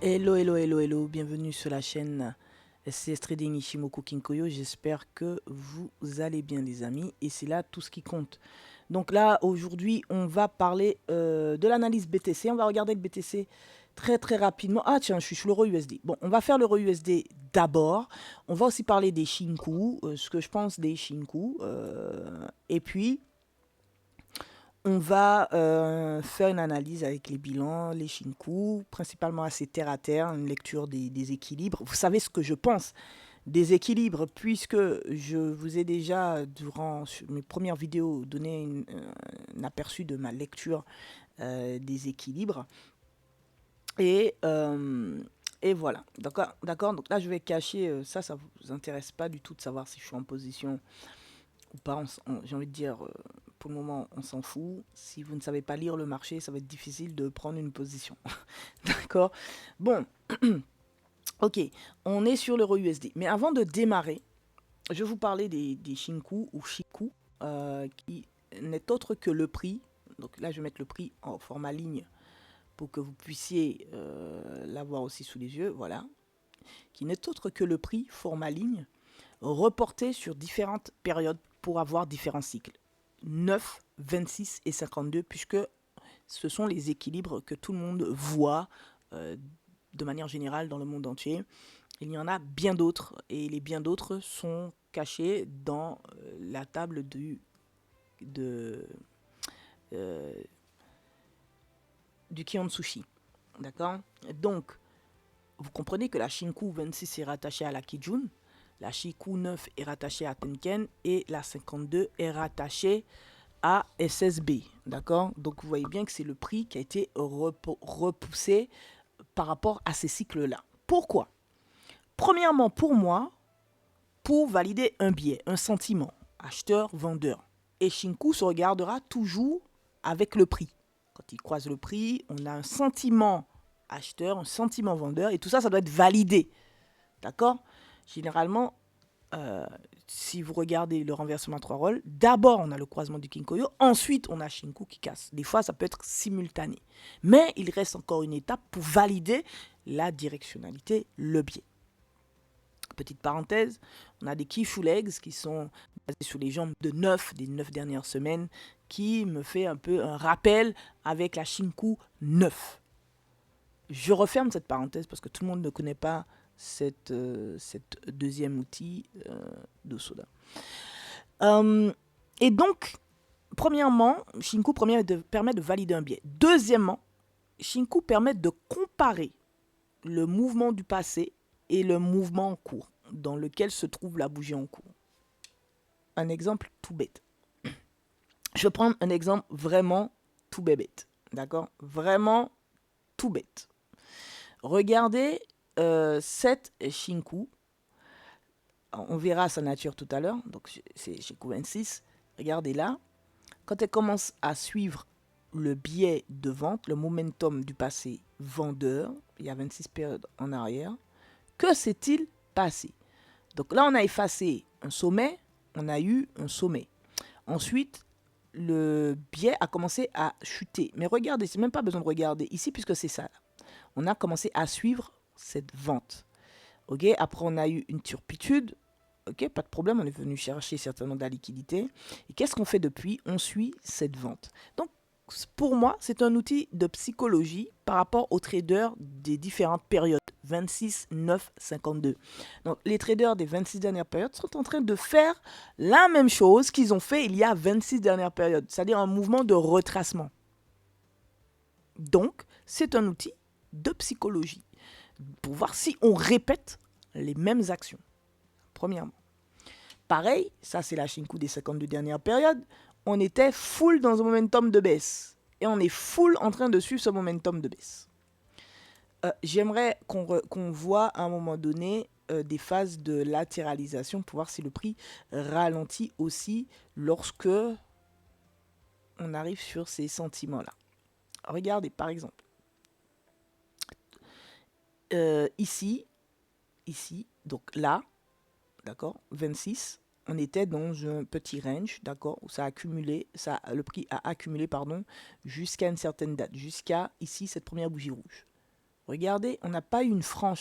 Hello, hello, hello, hello, bienvenue sur la chaîne SCS Trading Ishimoku Kinkoyo. J'espère que vous allez bien les amis et c'est là tout ce qui compte. Donc là aujourd'hui on va parler de l'analyse BTC. On va regarder le BTC très rapidement. Ah tiens, je suis sur l'euro USD. Bon, on va faire l'euro USD d'abord. On va aussi parler des Shinku, ce que je pense des Shinku. Et puis on va faire une analyse avec les bilans, les Shinku, principalement assez terre à terre, une lecture des équilibres. Vous savez ce que je pense des équilibres, puisque je vous ai déjà, durant mes premières vidéos, donné un aperçu de ma lecture des équilibres. Et voilà, d'accord. Donc là, je vais cacher ça vous intéresse pas du tout de savoir si je suis en position ou pas. J'ai envie de dire, pour le moment, on s'en fout. Si vous ne savez pas lire le marché, ça va être difficile de prendre une position. D'accord. Bon, ok, on est sur l'euro USD. Mais avant de démarrer, je vais vous parler des Shinku ou Shiku, qui n'est autre que le prix. Donc là, je vais mettre le prix en format ligne pour que vous puissiez l'avoir aussi sous les yeux. Voilà. Qui n'est autre que le prix format ligne reporté sur différentes périodes pour avoir différents cycles. 9, 26 et 52, puisque ce sont les équilibres que tout le monde voit de manière générale dans le monde entier. Il y en a bien d'autres, et les bien d'autres sont cachés dans la table du Kion-Tsushi. D'accord. Donc, vous comprenez que la Shinku 26 est rattachée à la Kijun, la Shiku 9 est rattachée à Tenken et la 52 est rattachée à SSB. D'accord. Donc, vous voyez bien que c'est le prix qui a été repoussé par rapport à ces cycles-là. Pourquoi? Premièrement, pour moi, pour valider un biais, un sentiment, acheteur-vendeur. Et Shinku se regardera toujours avec le prix. Quand il croise le prix, on a un sentiment acheteur, un sentiment vendeur, et tout ça, ça doit être validé. D'accord? Généralement, si vous regardez le renversement à 3 rôles, d'abord on a le croisement du Kinkoyo, ensuite on a Shinku qui casse. Des fois, ça peut être simultané. Mais il reste encore une étape pour valider la directionnalité, le biais. Petite parenthèse, on a des key full legs qui sont basés sur les jambes de 9 des 9 dernières semaines, qui me fait un peu un rappel avec la Shinku 9. Je referme cette parenthèse parce que tout le monde ne connaît pas cette deuxième outil d'Osoda. Et donc, premièrement, Shinku permet de valider un biais. Deuxièmement, Shinku permet de comparer le mouvement du passé et le mouvement en cours dans lequel se trouve la bougie en cours. Un exemple tout bête. Je vais prendre un exemple vraiment tout bébête. D'accord? Vraiment tout bête. Regardez cette Shinku. On verra sa nature tout à l'heure. Donc c'est Shinku 26. Regardez là. Quand elle commence à suivre le biais de vente, le momentum du passé vendeur, il y a 26 périodes en arrière, que s'est-il passé? Donc là, on a effacé un sommet, on a eu un sommet. Ensuite, le biais a commencé à chuter. Mais regardez, c'est même pas besoin de regarder ici puisque c'est ça. Là. On a commencé à suivre cette vente. Ok, après, on a eu une turpitude. Ok, pas de problème, on est venu chercher certainement de la liquidité. Et qu'est-ce qu'on fait depuis? On suit cette vente. Donc, pour moi, c'est un outil de psychologie par rapport aux traders des différentes périodes. 26, 9, 52. Donc, les traders des 26 dernières périodes sont en train de faire la même chose qu'ils ont fait il y a 26 dernières périodes, c'est-à-dire un mouvement de retracement. Donc, c'est un outil de psychologie pour voir si on répète les mêmes actions. Premièrement. Pareil, ça c'est la Shinku des 52 dernières périodes, on était full dans un momentum de baisse. Et on est full en train de suivre ce momentum de baisse. J'aimerais qu'on voit à un moment donné des phases de latéralisation pour voir si le prix ralentit aussi lorsque on arrive sur ces sentiments-là. Regardez par exemple. Ici, donc là, d'accord, 26, on était dans un petit range, d'accord, où ça a accumulé, le prix a accumulé, pardon, jusqu'à une certaine date, jusqu'à ici, cette première bougie rouge. Regardez, on n'a pas eu une franc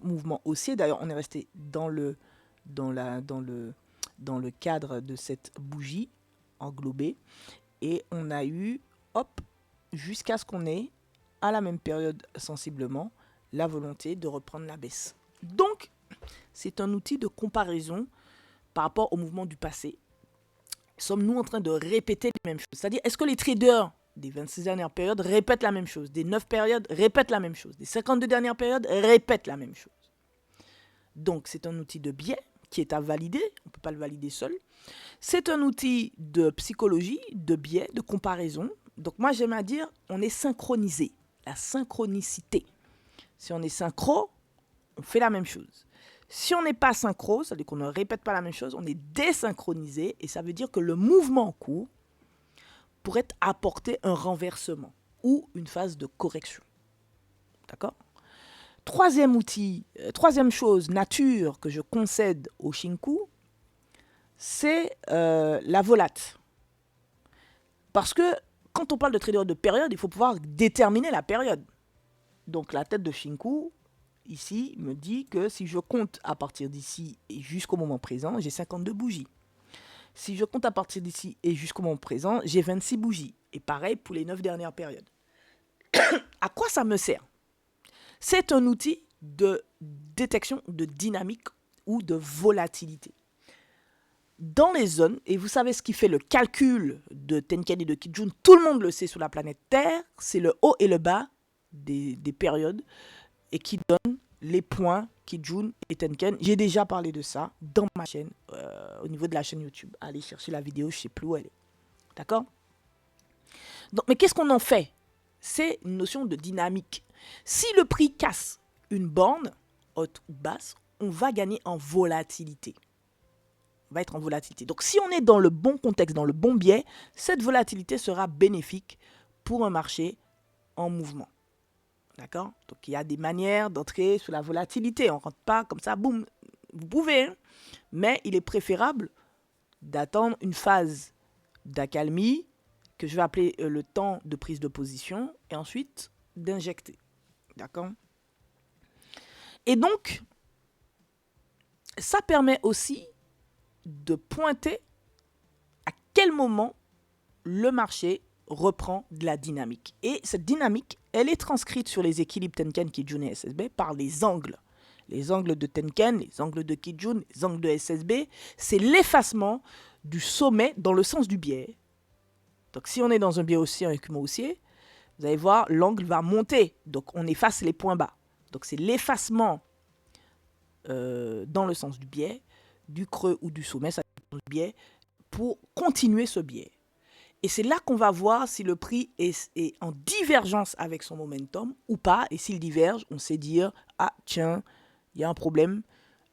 mouvement haussier. D'ailleurs, on est resté dans le cadre de cette bougie englobée. Et on a eu, hop, jusqu'à ce qu'on ait, à la même période sensiblement, la volonté de reprendre la baisse. Donc, c'est un outil de comparaison par rapport au mouvement du passé. Sommes-nous en train de répéter les mêmes choses? C'est-à-dire, est-ce que les traders des 26 dernières périodes répètent la même chose? Des 9 périodes répètent la même chose? Des 52 dernières périodes répètent la même chose? Donc, c'est un outil de biais qui est à valider. On ne peut pas le valider seul. C'est un outil de psychologie, de biais, de comparaison. Donc, moi, j'aime à dire, on est synchronisé. La synchronicité. Si on est synchro, on fait la même chose. Si on n'est pas synchro, c'est-à-dire qu'on ne répète pas la même chose, on est désynchronisé et ça veut dire que le mouvement en cours pourrait apporter un renversement ou une phase de correction. D'accord ? Troisième outil, troisième chose, nature, que je concède au Shinku, c'est la volate. Parce que quand on parle de trader de période, il faut pouvoir déterminer la période. Donc la tête de Shinku, ici, me dit que si je compte à partir d'ici et jusqu'au moment présent, j'ai 52 bougies. Si je compte à partir d'ici et jusqu'au moment présent, j'ai 26 bougies. Et pareil pour les 9 dernières périodes. À quoi ça me sert? C'est un outil de détection de dynamique ou de volatilité. Dans les zones, et vous savez ce qui fait le calcul de Tenkan et de Kijun, tout le monde le sait sur la planète Terre, c'est le haut et le bas des périodes et qui donne les points Kijun et Tenkan. J'ai déjà parlé de ça dans ma chaîne, au niveau de la chaîne YouTube. Allez chercher la vidéo, je ne sais plus où elle est. D'accord? Donc, mais qu'est-ce qu'on en fait? C'est une notion de dynamique. Si le prix casse une borne, haute ou basse, on va gagner en volatilité. On va être en volatilité. Donc, si on est dans le bon contexte, dans le bon biais, cette volatilité sera bénéfique pour un marché en mouvement. D'accord? Donc, il y a des manières d'entrer sur la volatilité. On ne rentre pas comme ça, boum. Vous pouvez, hein? Mais il est préférable d'attendre une phase d'accalmie que je vais appeler le temps de prise de position et ensuite d'injecter. D'accord? Et donc, ça permet aussi de pointer à quel moment le marché reprend de la dynamique. Et cette dynamique, elle est transcrite sur les équilibres Tenkan, Kijun et SSB par les angles. Les angles de Tenkan, les angles de Kijun, les angles de SSB, c'est l'effacement du sommet dans le sens du biais. Donc si on est dans un biais haussier, un écumant haussier, vous allez voir, l'angle va monter. Donc on efface les points bas. Donc c'est l'effacement dans le sens du biais, du creux ou du sommet, ça dépend du biais, pour continuer ce biais. Et c'est là qu'on va voir si le prix est en divergence avec son momentum ou pas. Et s'il diverge, on sait dire, ah tiens, il y a un problème.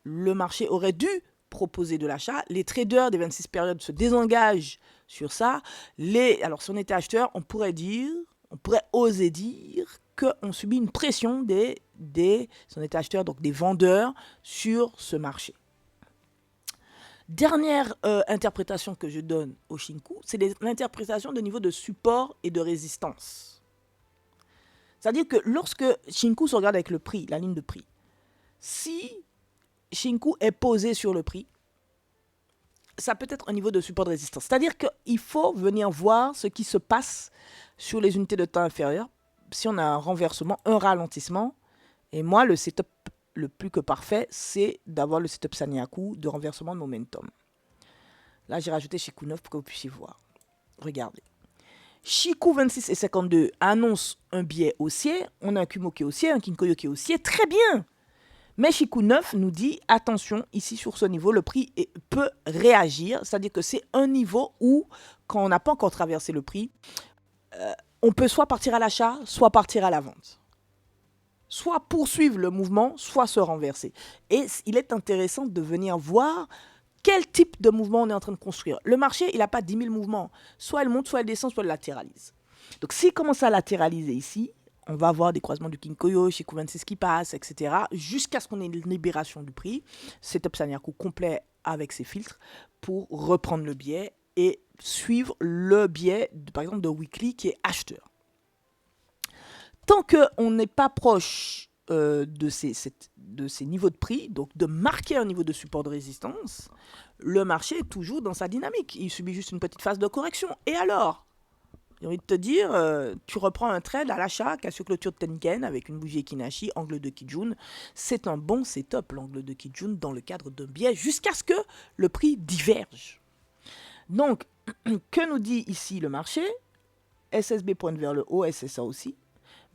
Le marché aurait dû proposer de l'achat. Les traders des 26 périodes se désengagent sur ça. Alors si on était acheteur, on pourrait oser dire qu'on subit une pression si on était acheteur, donc des vendeurs sur ce marché. Dernière interprétation que je donne au Shinku, c'est l'interprétation de niveau de support et de résistance. C'est-à-dire que lorsque Shinku se regarde avec le prix, la ligne de prix, si Shinku est posé sur le prix, ça peut être un niveau de support de résistance. C'est-à-dire qu'il faut venir voir ce qui se passe sur les unités de temps inférieures. Si on a un renversement, un ralentissement, et moi, le setup le plus que parfait, c'est d'avoir le setup Sanyaku de renversement de momentum. Là, j'ai rajouté Shiku 9 pour que vous puissiez voir. Regardez. Shiku 26 et 52 annoncent un biais haussier. On a un Kumo qui est haussier, un Kinkoyo qui est haussier. Très bien. Mais Shiku 9 nous dit, attention, ici sur ce niveau, le prix peut réagir. C'est-à-dire que c'est un niveau où, quand on n'a pas encore traversé le prix, on peut soit partir à l'achat, soit partir à la vente. Soit poursuivre le mouvement, soit se renverser. Et il est intéressant de venir voir quel type de mouvement on est en train de construire. Le marché, il n'a pas 10 000 mouvements. Soit elle monte, soit elle descend, soit elle latéralise. Donc s'il commence à latéraliser ici, on va avoir des croisements du Kinkoyo, Shiku 26 qui passe, etc. Jusqu'à ce qu'on ait une libération du prix. Setup Sanyaku complet avec ses filtres pour reprendre le biais et suivre le biais, par exemple, de Weekly qui est acheteur. tant qu'on n'est pas proche de ces niveaux de prix, donc de marquer un niveau de support de résistance, le marché est toujours dans sa dynamique. Il subit juste une petite phase de correction. Et alors, j'ai envie de te dire, tu reprends un trade à l'achat, cassure clôture de Tenken avec une bougie Kinashi, angle de Kijun. C'est un bon setup, l'angle de Kijun, dans le cadre d'un biais, jusqu'à ce que le prix diverge. Donc, que nous dit ici le marché? SSB pointe vers le haut, SSA aussi.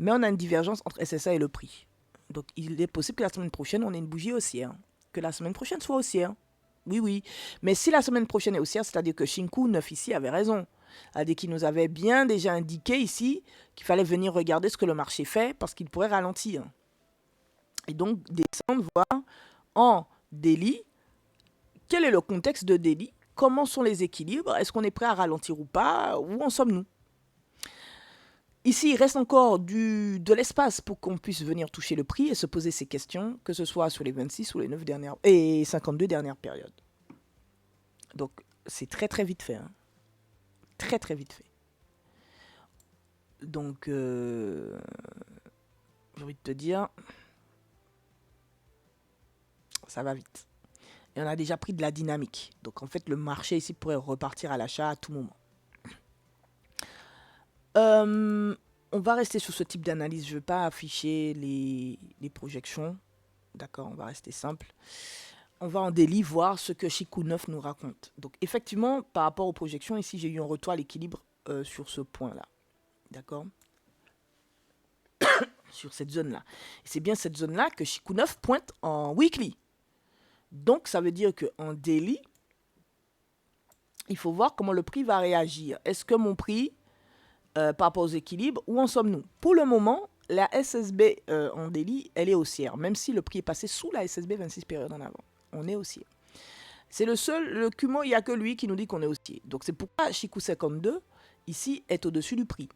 Mais on a une divergence entre SSA et le prix. Donc, il est possible que la semaine prochaine, on ait une bougie haussière. Que la semaine prochaine soit haussière. Oui, oui. Mais si la semaine prochaine est haussière, c'est-à-dire que Shinku 9 ici avait raison. C'est-à-dire qu'il nous avait bien déjà indiqué ici qu'il fallait venir regarder ce que le marché fait parce qu'il pourrait ralentir. Et donc, descendre, voir en daily, quel est le contexte de daily, comment sont les équilibres, est-ce qu'on est prêt à ralentir ou pas, où en sommes-nous? Ici, il reste encore de l'espace pour qu'on puisse venir toucher le prix et se poser ces questions, que ce soit sur les 26 ou les 9 dernières et 52 dernières périodes. Donc, c'est très très vite fait. Hein. Très très vite fait. Donc, j'ai envie de te dire, ça va vite. Et on a déjà pris de la dynamique. Donc, en fait, le marché ici pourrait repartir à l'achat à tout moment. On va rester sur ce type d'analyse. Je ne vais pas afficher les projections. D'accord, on va rester simple. On va en daily voir ce que Shinku 9 nous raconte. Donc, effectivement, par rapport aux projections, ici, j'ai eu un retour à l'équilibre sur ce point-là. D'accord? Sur cette zone-là. Et c'est bien cette zone-là que Shinku 9 pointe en weekly. Donc, ça veut dire qu'en daily, il faut voir comment le prix va réagir. Est-ce que mon prix, par rapport aux équilibres, où en sommes-nous? Pour le moment, la SSB en daily, elle est haussière, même si le prix est passé sous la SSB 26 périodes en avant. On est haussier. C'est le Kumo, il n'y a que lui qui nous dit qu'on est haussier. Donc c'est pourquoi Shinku 52, ici, est au-dessus du prix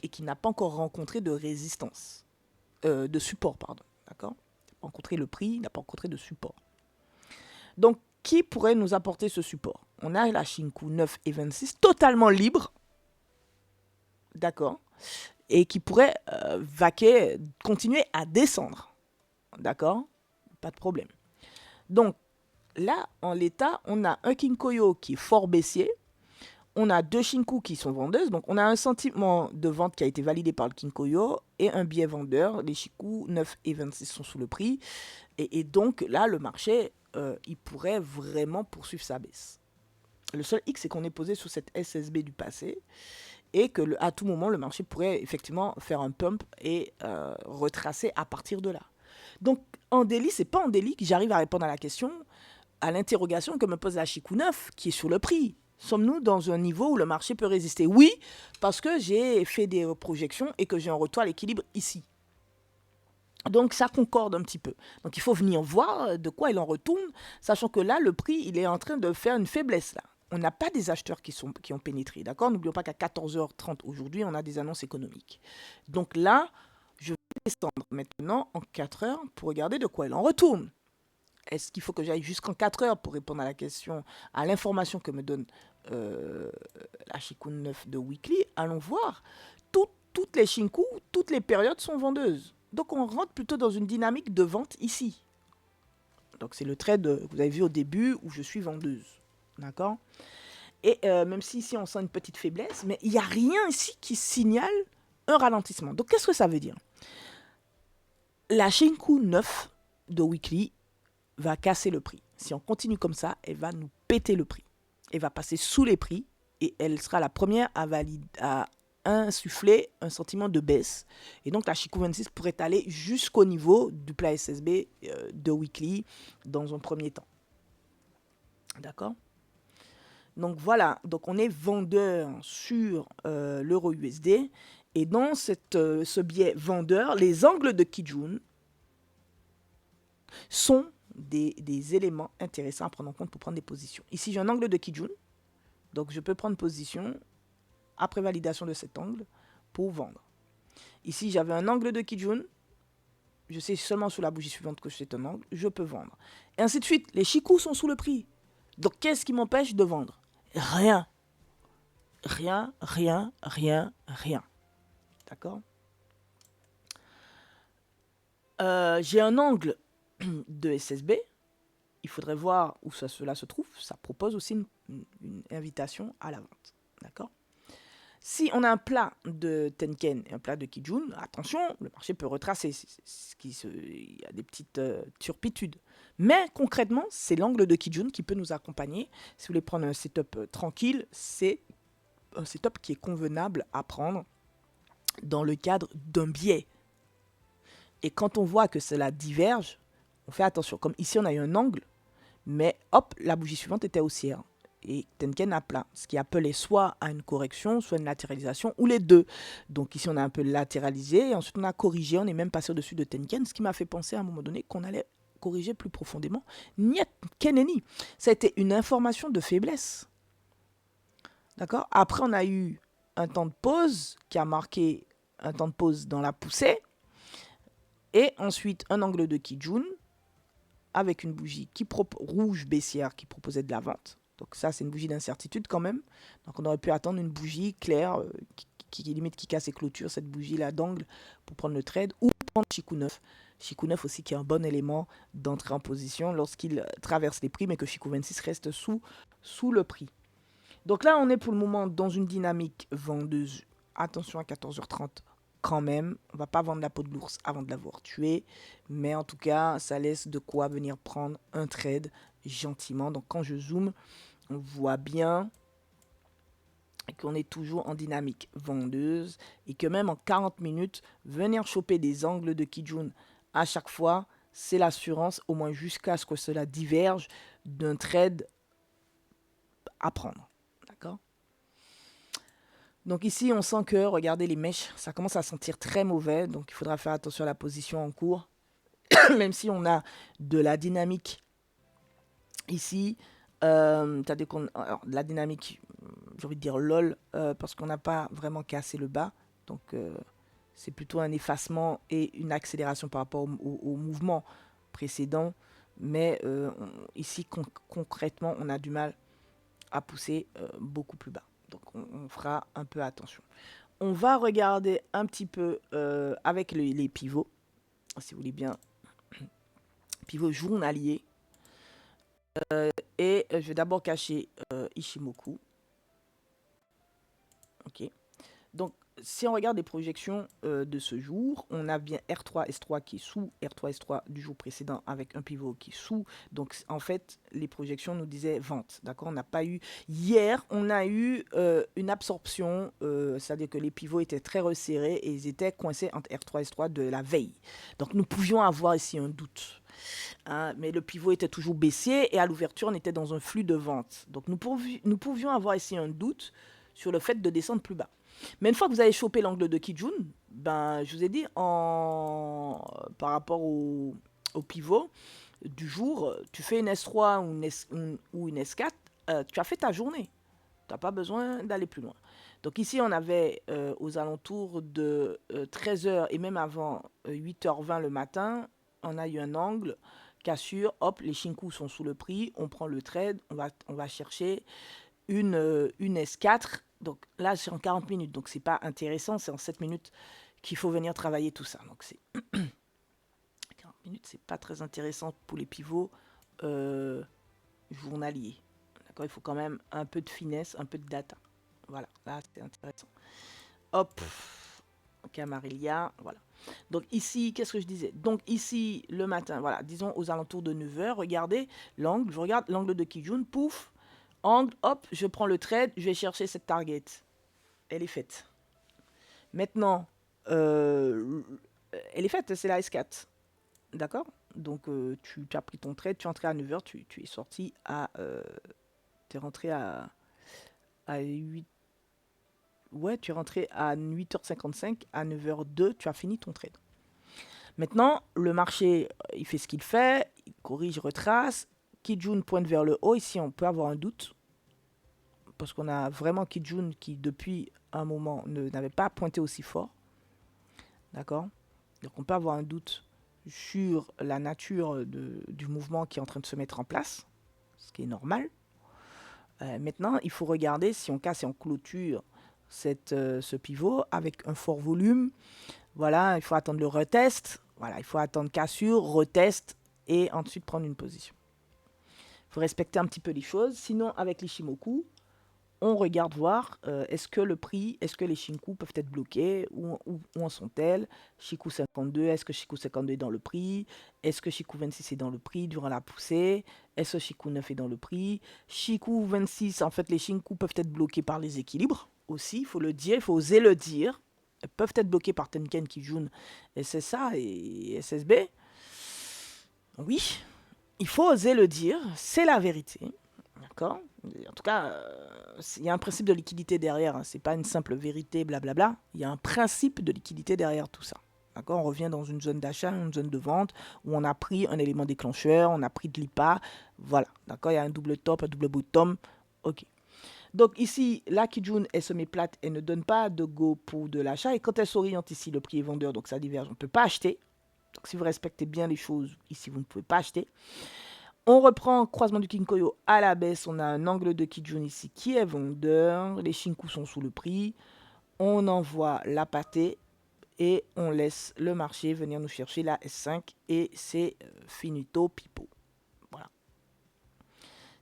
et qui n'a pas encore rencontré de résistance, de support, pardon. D'accord? Il n'a pas rencontré le prix, il n'a pas rencontré de support. Donc, qui pourrait nous apporter ce support? On a la Shinku 9 et 26 totalement libre, d'accord, et qui pourrait vaquer, continuer à descendre, d'accord, pas de problème. Donc, là, en l'état, on a un Kinkoyo qui est fort baissier, on a deux Shinku qui sont vendeuses, donc on a un sentiment de vente qui a été validé par le Kinkoyo et un biais vendeur. Les Shinku 9 et 26 sont sous le prix, et donc là, le marché, il pourrait vraiment poursuivre sa baisse. Le seul X, c'est qu'on est posé sur cette SSB du passé et que à tout moment, le marché pourrait effectivement faire un pump et retracer à partir de là. Donc, en daily, c'est pas en daily que j'arrive à répondre à la question, à l'interrogation que me pose la Shinku 9, qui est sur le prix. Sommes-nous dans un niveau où le marché peut résister? Oui, parce que j'ai fait des projections et que j'ai un retour à l'équilibre ici. Donc, ça concorde un petit peu. Donc, il faut venir voir de quoi il en retourne, sachant que là, le prix, il est en train de faire une faiblesse là. On n'a pas des acheteurs qui ont pénétré, d'accord? N'oublions pas qu'à 14h30 aujourd'hui, on a des annonces économiques. Donc là, je vais descendre maintenant en 4 heures pour regarder de quoi il en retourne. Est-ce qu'il faut que j'aille jusqu'en 4 heures pour répondre à la question, à l'information que me donne la Shinku 9 de Weekly? Allons voir. Toutes les Shinku, toutes les périodes sont vendeuses. Donc on rentre plutôt dans une dynamique de vente ici. Donc c'est le trade que vous avez vu au début où je suis vendeuse. D'accord? Et même si ici on sent une petite faiblesse, mais il n'y a rien ici qui signale un ralentissement. Donc qu'est-ce que ça veut dire? La Shinku 9 de Weekly va casser le prix. Si on continue comme ça, elle va nous péter le prix. Elle va passer sous les prix et elle sera la première à insuffler un sentiment de baisse. Et donc la Shinku 26 pourrait aller jusqu'au niveau du plat SSB de Weekly dans un premier temps. D'accord? Donc voilà, donc on est vendeur sur l'euro USD. Et dans ce biais vendeur, les angles de Kijun sont des éléments intéressants à prendre en compte pour prendre des positions. Ici, j'ai un angle de Kijun. Donc je peux prendre position après validation de cet angle pour vendre. Ici, j'avais un angle de Kijun. Je sais seulement sous la bougie suivante que c'est un angle. Je peux vendre. Et ainsi de suite. Les Shiku sont sous le prix. Donc qu'est-ce qui m'empêche de vendre? Rien. Rien, rien, rien, rien. D'accord? J'ai un angle de SSB. Il faudrait voir où cela se trouve. Ça propose aussi une invitation à la vente. D'accord? Si on a un plat de Tenken et un plat de Kijun, attention, le marché peut retracer. Il y a des petites turpitudes. Mais concrètement, c'est l'angle de Kijun qui peut nous accompagner. Si vous voulez prendre un setup tranquille, c'est un setup qui est convenable à prendre dans le cadre d'un biais. Et quand on voit que cela diverge, on fait attention. Comme ici, on a eu un angle, mais hop, la bougie suivante était haussière. Et Tenken a plat, ce qui appelait soit à une correction, soit une latéralisation, ou les deux. Donc ici, on a un peu latéralisé, et ensuite on a corrigé, on est même passé au-dessus de Tenken, ce qui m'a fait penser à un moment donné qu'on allait corriger plus profondément. Niet, Keneni. Ça a été une information de faiblesse. D'accord? Après, on a eu un temps de pause qui a marqué un temps de pause dans la poussée, et ensuite un angle de Kijun avec une bougie rouge baissière qui proposait de la vente. Donc ça, c'est une bougie d'incertitude quand même. Donc on aurait pu attendre une bougie claire qui limite qui casse les clôtures, cette bougie-là d'angle pour prendre le trade ou prendre Chikou 9. Chikou 9 aussi qui est un bon élément d'entrée en position lorsqu'il traverse les prix mais que Chikou 26 reste sous le prix. Donc là, on est pour le moment dans une dynamique vendeuse. Attention à 14h30 quand même. On va pas vendre la peau de l'ours avant de l'avoir tué. Mais en tout cas, ça laisse de quoi venir prendre un trade gentiment. Donc quand je zoome, on voit bien qu'on est toujours en dynamique vendeuse et que même en 40 minutes, venir choper des angles de Kijun à chaque fois, c'est l'assurance, au moins jusqu'à ce que cela diverge d'un trade à prendre. D'accord? Donc ici, on sent que, regardez les mèches, ça commence à sentir très mauvais. Donc il faudra faire attention à la position en cours. Même si on a de la dynamique ici, la dynamique, j'ai envie de dire lol, parce qu'on n'a pas vraiment cassé le bas. Donc c'est plutôt un effacement et une accélération par rapport au mouvement précédent. Mais ici, concrètement, on a du mal à pousser beaucoup plus bas. Donc on fera un peu attention. On va regarder un petit peu avec les pivots, si vous voulez bien, pivot journalier. Et je vais d'abord cacher Ishimoku. Ok. Donc, si on regarde les projections de ce jour, on a bien R3S3 qui est sous R3S3 du jour précédent avec un pivot qui est sous. Donc, en fait, les projections nous disaient vente. D'accord? On n'a pas eu... Hier, on a eu une absorption, c'est-à-dire que les pivots étaient très resserrés et ils étaient coincés entre R3 et S3 de la veille. Donc, nous pouvions avoir ici un doute. Hein, mais le pivot était toujours baissier et à l'ouverture, on était dans un flux de vente. Donc, nous pouvions avoir ici un doute sur le fait de descendre plus bas. Mais une fois que vous avez chopé l'angle de Kijun, ben, je vous ai dit, par rapport au pivot du jour, tu fais une S3 ou une S4, tu as fait ta journée. Tu n'as pas besoin d'aller plus loin. Donc ici, on avait aux alentours de 13h et même avant 8h20 le matin, on a eu un angle, cassure, hop, les Shinku sont sous le prix, on prend le trade, on va chercher une S4. Donc là, c'est en 40 minutes, donc c'est pas intéressant, c'est en 7 minutes qu'il faut venir travailler tout ça. Donc c'est 40 minutes, c'est pas très intéressant pour les pivots journaliers. D'accord, il faut quand même un peu de finesse, un peu de data. Voilà, là c'est intéressant. Hop, Camarilla, voilà. Donc ici, qu'est-ce que je disais? Donc ici, le matin, voilà, disons aux alentours de 9h, regardez l'angle, je regarde l'angle de Kijun, pouf, angle, hop, je prends le trade, je vais chercher cette target. Elle est faite. Maintenant, elle est faite, c'est la S4. D'accord? Donc, tu as pris ton trade, tu es entré à 9h, tu es sorti à... tu es rentré à 8... Ouais, tu es rentré à 8h55, à 9h02, tu as fini ton trade. Maintenant, le marché, il fait ce qu'il fait, il corrige, retrace. Kijun pointe vers le haut. Ici, on peut avoir un doute. Parce qu'on a vraiment Kijun qui, depuis un moment, n'avait pas pointé aussi fort. D'accord? Donc, on peut avoir un doute sur la nature du mouvement qui est en train de se mettre en place. Ce qui est normal. Maintenant, il faut regarder si on casse et on clôture ce pivot avec un fort volume. Voilà, il faut attendre le retest. Voilà, il faut attendre cassure, retest et ensuite prendre une position. Il faut respecter un petit peu les choses. Sinon, avec l'Ishimoku, on regarde voir est-ce que le prix, est-ce que les Shinku peuvent être bloqués, où en sont-elles. Shiku 52, est-ce que Shiku 52 est dans le prix? Est-ce que Shiku 26 est dans le prix durant la poussée? Est-ce que Shiku 9 est dans le prix? Shiku 26, en fait, les Shinku peuvent être bloqués par les équilibres aussi, il faut le dire, il faut oser le dire. Elles peuvent être bloquées par Tenken, Kijun, SSA et SSB. Oui, il faut oser le dire, c'est la vérité. D'accord? En tout cas, il y a un principe de liquidité derrière. Hein. Ce n'est pas une simple vérité, blablabla. Il y a un principe de liquidité derrière tout ça. D'accord? On revient dans une zone d'achat, une zone de vente, où on a pris un élément déclencheur, on a pris de l'IPA. Voilà. D'accord? Il y a un double top, un double bottom. OK. Donc ici, la Kijun, elle se met plate, elle ne donne pas de go pour de l'achat. Et quand elle s'oriente ici, le prix est vendeur, donc ça diverge. On ne peut pas acheter. Donc si vous respectez bien les choses, ici, vous ne pouvez pas acheter. On reprend croisement du Kinkoyo à la baisse. On a un angle de Kijun ici qui est vendeur. Les Shinku sont sous le prix. On envoie la pâtée et on laisse le marché venir nous chercher la S5 et c'est finito pipo. Voilà.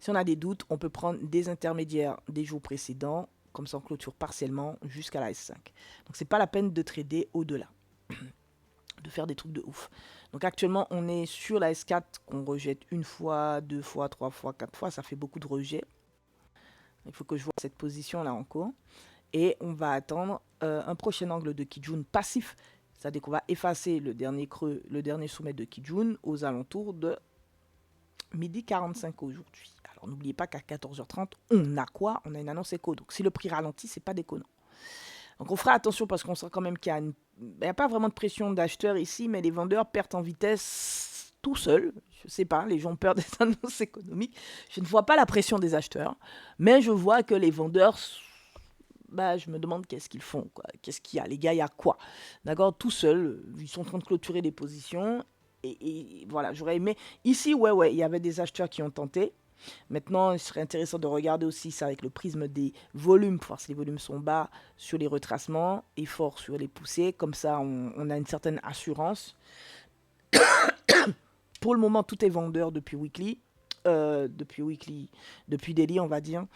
Si on a des doutes, on peut prendre des intermédiaires des jours précédents. Comme ça, on clôture partiellement jusqu'à la S5. Donc, c'est pas la peine de trader au-delà. De faire des trucs de ouf. Donc actuellement, on est sur la S4 qu'on rejette une fois, deux fois, trois fois, quatre fois. Ça fait beaucoup de rejets. Il faut que je vois cette position-là en cours. Et on va attendre un prochain angle de Kijun passif. C'est-à-dire qu'on va effacer le dernier creux, le dernier sommet de Kijun aux alentours de midi 45 aujourd'hui. Alors n'oubliez pas qu'à 14h30, on a quoi? On a une annonce éco. Donc si le prix ralentit, c'est pas déconnant. Donc on fera attention parce qu'on sent quand même qu'il n'y a pas vraiment de pression d'acheteurs ici, mais les vendeurs perdent en vitesse tout seuls. Je ne sais pas, les gens ont peur des annonces économiques. Je ne vois pas la pression des acheteurs, mais je vois que les vendeurs, je me demande qu'est-ce qu'ils font. Qu'est-ce qu'il y a? Les gars, il y a quoi? D'accord? Tout seuls, ils sont en train de clôturer des positions. Et voilà, j'aurais aimé. Ici, ouais, il y avait des acheteurs qui ont tenté. Maintenant, il serait intéressant de regarder aussi ça avec le prisme des volumes, pour voir si les volumes sont bas sur les retracements et forts sur les poussées. Comme ça, on a une certaine assurance. Pour le moment, tout est vendeur depuis weekly. Depuis daily, on va dire.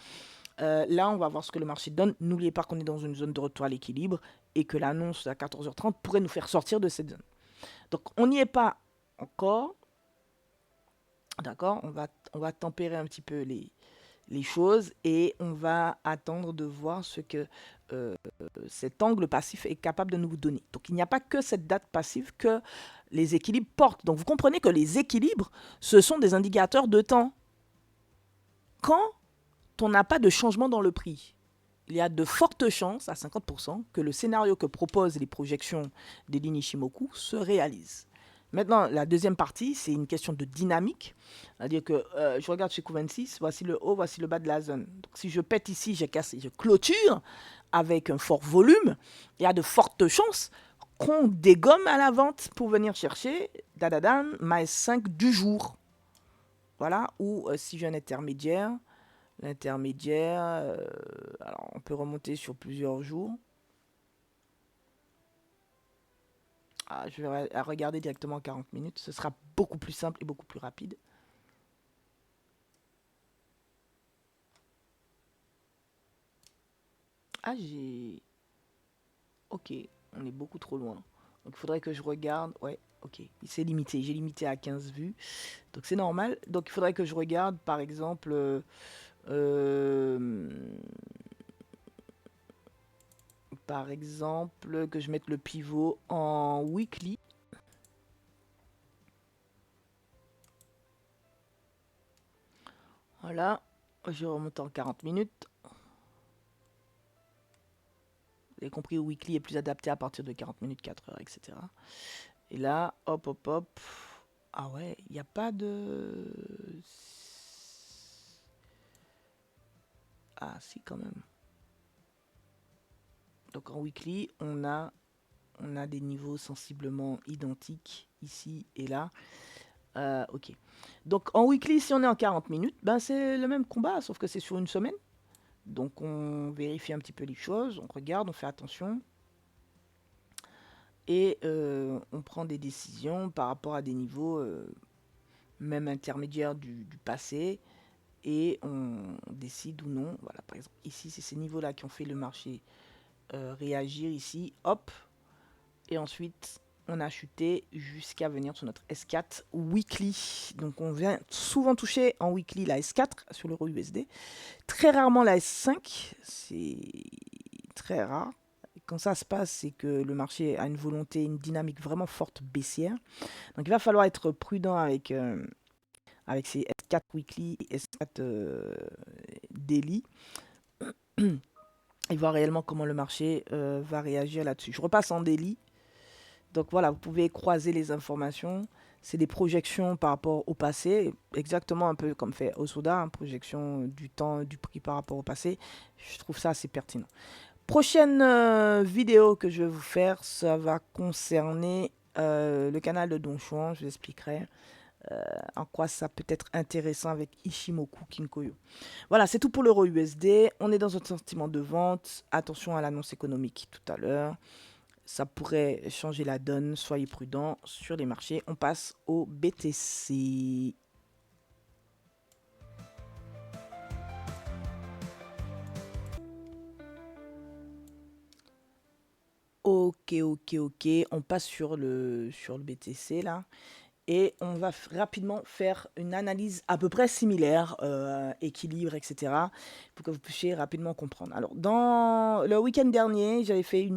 Là, on va voir ce que le marché donne. N'oubliez pas qu'on est dans une zone de retour à l'équilibre et que l'annonce à 14h30 pourrait nous faire sortir de cette zone. Donc, on n'y est pas encore. D'accord, on va tempérer un petit peu les choses et on va attendre de voir ce que cet angle passif est capable de nous donner. Donc il n'y a pas que cette date passive que les équilibres portent. Donc vous comprenez que les équilibres, ce sont des indicateurs de temps. Quand on n'a pas de changement dans le prix, il y a de fortes chances, à 50%, que le scénario que proposent les projections des lignes Ishimoku se réalise. Maintenant, la deuxième partie, c'est une question de dynamique. C'est-à-dire que je regarde chez Q26, voici le haut, voici le bas de la zone. Donc, si je pète ici, j'ai cassé, je clôture avec un fort volume, il y a de fortes chances qu'on dégomme à la vente pour venir chercher ma S5 du jour. Voilà, ou si j'ai un intermédiaire, l'intermédiaire, alors on peut remonter sur plusieurs jours. Je vais regarder directement 40 minutes. Ce sera beaucoup plus simple et beaucoup plus rapide. J'ai... Ok, on est beaucoup trop loin. Donc il faudrait que je regarde. Ouais, ok, c'est limité. J'ai limité à 15 vues. Donc c'est normal. Donc il faudrait que je regarde, par exemple... par exemple, que je mette le pivot en weekly. Voilà, je remonte en 40 minutes. Vous avez compris, le weekly est plus adapté à partir de 40 minutes, 4 heures, etc. Et là, hop. Ah ouais, il n'y a pas de... Ah si, quand même. Donc en weekly, on a des niveaux sensiblement identiques ici et là. Ok. Donc en weekly, si on est en 40 minutes, c'est le même combat, sauf que c'est sur une semaine. Donc on vérifie un petit peu les choses, on regarde, on fait attention. et on prend des décisions par rapport à des niveaux même intermédiaires du passé et on décide ou non. Voilà, par exemple, ici, c'est ces niveaux-là qui ont fait le marché réagir ici, hop, et ensuite on a chuté jusqu'à venir sur notre S4 weekly. Donc on vient souvent toucher en weekly la S4 sur l'euro USD, très rarement la S5, c'est très rare. Quand ça se passe, c'est que le marché a une volonté, une dynamique vraiment forte baissière. Donc il va falloir être prudent avec ces S4 weekly et S4 daily et voir réellement comment le marché va réagir là-dessus. Je repasse en daily. Donc voilà, vous pouvez croiser les informations. C'est des projections par rapport au passé, exactement un peu comme fait Osoda, hein, projection du temps, du prix par rapport au passé. Je trouve ça assez pertinent. Prochaine vidéo que je vais vous faire, ça va concerner le canal de Don Juan. Je vous expliquerai en quoi ça peut être intéressant avec Ishimoku Kinkoyo. Voilà, c'est tout pour l'euro USD. On est dans un sentiment de vente. Attention à l'annonce économique tout à l'heure. Ça pourrait changer la donne. Soyez prudents sur les marchés. On passe au BTC. Ok, ok, ok. On passe sur le BTC là. Et on va rapidement faire une analyse à peu près similaire, équilibre, etc., pour que vous puissiez rapidement comprendre. Alors, dans le week-end dernier, j'avais fait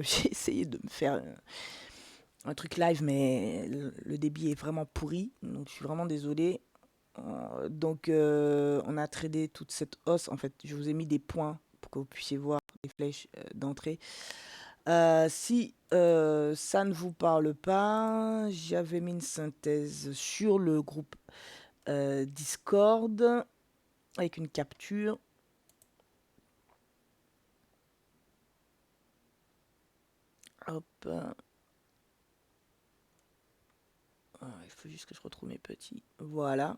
j'ai essayé de me faire un truc live, mais le débit est vraiment pourri, donc je suis vraiment désolé. Donc, on a tradé toute cette hausse. En fait, je vous ai mis des points pour que vous puissiez voir les flèches d'entrée. Si ça ne vous parle pas, j'avais mis une synthèse sur le groupe Discord avec une capture. Hop. Il faut juste que je retrouve mes petits. Voilà.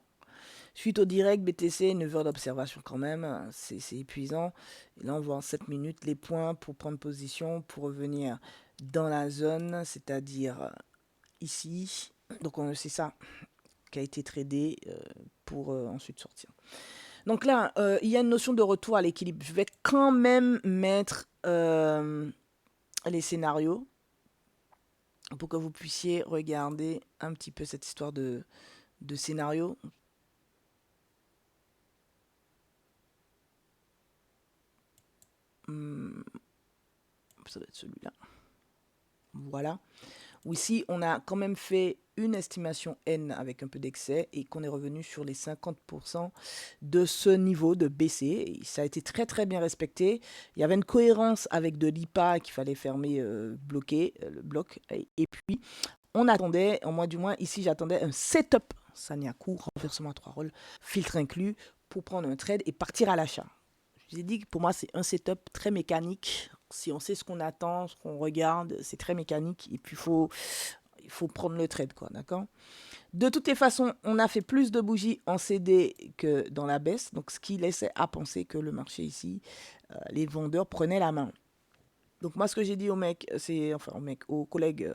Suite au direct, BTC, 9 heures d'observation quand même, c'est épuisant. Et là, on voit en 7 minutes les points pour prendre position, pour revenir dans la zone, c'est-à-dire ici. Donc, c'est ça qui a été tradé pour ensuite sortir. Donc là, il y a une notion de retour à l'équilibre. Je vais quand même mettre les scénarios pour que vous puissiez regarder un petit peu cette histoire de scénario. Ça doit être celui-là. Voilà. Où ici, on a quand même fait une estimation N avec un peu d'excès et qu'on est revenu sur les 50% de ce niveau de BC. Et ça a été très très bien respecté. Il y avait une cohérence avec de l'IPA qu'il fallait fermer, bloquer le bloc. Et puis, on attendait, en moins du moins, ici j'attendais un setup Sanyaku, renversement à 3 rôles, filtre inclus, pour prendre un trade et partir à l'achat. Je vous ai dit que pour moi, c'est un setup très mécanique. Si on sait ce qu'on attend, ce qu'on regarde, c'est très mécanique. Et puis, il faut prendre le trade, quoi, d'accord? De toutes les façons, on a fait plus de bougies en CD que dans la baisse. Donc, ce qui laissait à penser que le marché ici, les vendeurs prenaient la main. Donc, moi, ce que j'ai dit aux mecs, aux collègues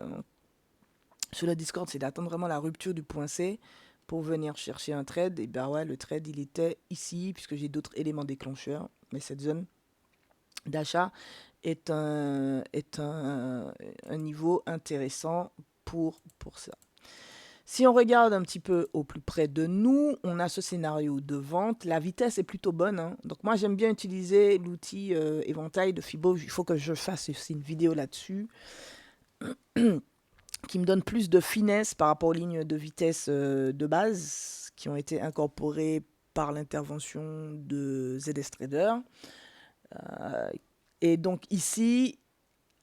sur le Discord, c'est d'attendre vraiment la rupture du point C pour venir chercher un trade. Et ben ouais, le trade, il était ici, puisque j'ai d'autres éléments déclencheurs. Mais cette zone d'achat est un niveau intéressant pour ça. Si on regarde un petit peu au plus près de nous, on a ce scénario de vente. La vitesse est plutôt bonne, hein. Donc moi, j'aime bien utiliser l'outil éventail de Fibo. Il faut que je fasse aussi une vidéo là-dessus qui me donne plus de finesse par rapport aux lignes de vitesse de base qui ont été incorporées par l'intervention de ZS Trader. Et donc ici,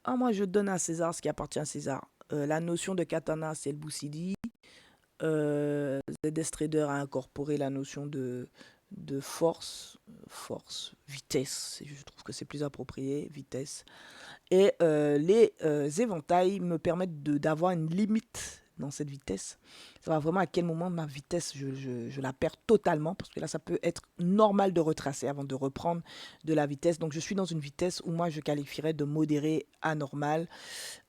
moi je donne à César ce qui appartient à César. La notion de katana, c'est le Boussidi. ZS Trader a incorporé la notion de force, vitesse. Je trouve que c'est plus approprié, vitesse. Et les éventails me permettent d'avoir une limite dans cette vitesse. Savoir vraiment à quel moment ma vitesse, je la perds totalement, parce que là, ça peut être normal de retracer avant de reprendre de la vitesse. Donc, je suis dans une vitesse où moi, je qualifierais de modéré à normal.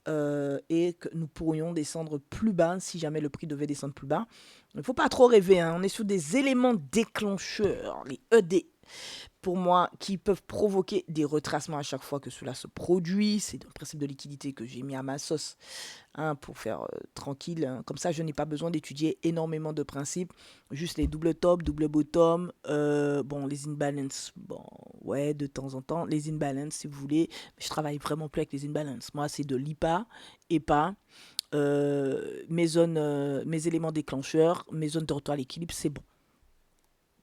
et que nous pourrions descendre plus bas si jamais le prix devait descendre plus bas. Il ne faut pas trop rêver, hein. On est sur des éléments déclencheurs, les ED, pour moi, qui peuvent provoquer des retracements à chaque fois que cela se produit. C'est un principe de liquidité que j'ai mis à ma sauce, hein, pour faire tranquille, hein. Comme ça, je n'ai pas besoin d'étudier énormément de principes. Juste les double top, double bottom, bon, les imbalance, bon, ouais, de temps en temps. Les imbalance, si vous voulez. Je travaille vraiment plus avec les imbalance. Moi, c'est de l'IPA, EPA, mes zones, mes éléments déclencheurs, mes zones de retour à l'équilibre, c'est bon.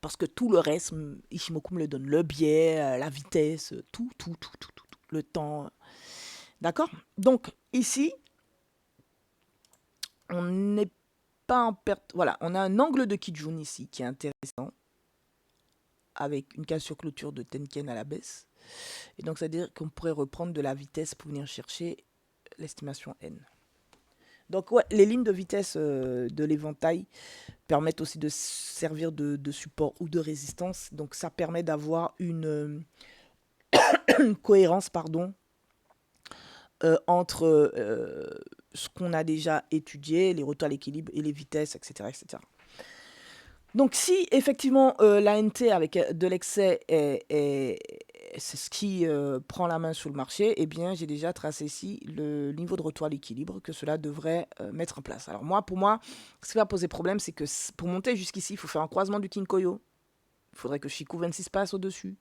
Parce que tout le reste, Ishimoku me le donne. Le biais, la vitesse, tout, le temps. D'accord? Donc, ici, on n'est pas en perte. Voilà, on a un angle de Kijun ici qui est intéressant, avec une cassure clôture de Tenken à la baisse. Et donc, c'est-à-dire qu'on pourrait reprendre de la vitesse pour venir chercher l'estimation N. Donc, ouais, les lignes de vitesse de l'éventail permettent aussi de servir de support ou de résistance. Donc, ça permet d'avoir une cohérence, pardon, entre ce qu'on a déjà étudié, les retours à l'équilibre et les vitesses, etc., etc. Donc, si effectivement l'ANT avec de l'excès c'est ce qui prend la main sur le marché, eh bien, j'ai déjà tracé ici le niveau de retour à l'équilibre que cela devrait mettre en place. Alors, pour moi, ce qui va poser problème, c'est que pour monter jusqu'ici, il faut faire un croisement du Kinkoyo. Il faudrait que Shiku 26 passe au-dessus,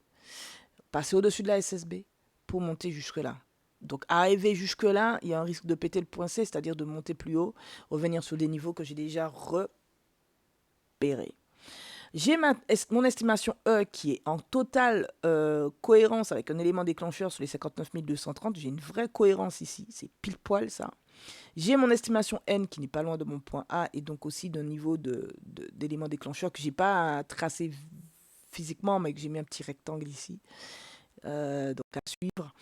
passer au-dessus de la SSB pour monter jusque-là. Donc, arriver jusque-là, il y a un risque de péter le point C, c'est-à-dire de monter plus haut, revenir sur des niveaux que j'ai déjà repérés. J'ai mon estimation E qui est en totale cohérence avec un élément déclencheur sur les 59 230. J'ai une vraie cohérence ici, c'est pile poil ça. J'ai mon estimation N qui n'est pas loin de mon point A et donc aussi d'un niveau d'élément déclencheur que je n'ai pas tracé physiquement mais que j'ai mis un petit rectangle ici. Donc à suivre.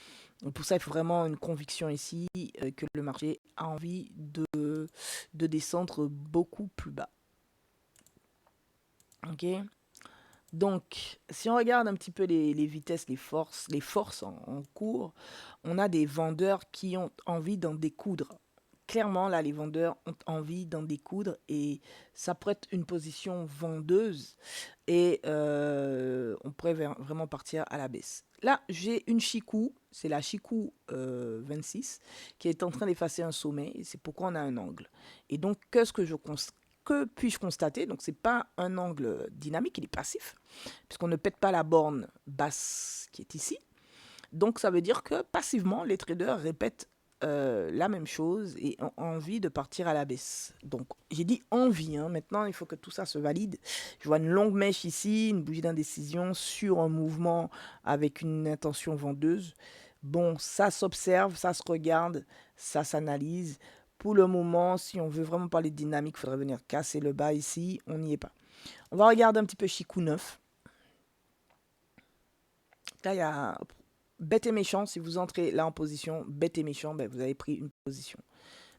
Donc pour ça, il faut vraiment une conviction ici que le marché a envie de descendre beaucoup plus bas. Ok. Donc, si on regarde un petit peu les vitesses, les forces en cours, on a des vendeurs qui ont envie d'en découdre. Clairement, là, les vendeurs ont envie d'en découdre et ça pourrait être une position vendeuse et on pourrait vraiment partir à la baisse. Là, j'ai une Shiku, c'est la Shiku 26 qui est en train d'effacer un sommet et c'est pourquoi on a un angle. Et donc, que puis-je constater? Donc, ce n'est pas un angle dynamique, il est passif, puisqu'on ne pète pas la borne basse qui est ici. Donc, ça veut dire que passivement, les traders répètent la même chose et ont envie de partir à la baisse. Donc, j'ai dit envie. Hein. Maintenant, il faut que tout ça se valide. Je vois une longue mèche ici, une bougie d'indécision sur un mouvement avec une intention vendeuse. Bon, ça s'observe, ça se regarde, ça s'analyse. Pour le moment, si on veut vraiment parler de dynamique, il faudrait venir casser le bas ici. On n'y est pas. On va regarder un petit peu Shiku 9. Là, il y a bête et méchant. Si vous entrez là en position bête et méchant, ben, vous avez pris une position.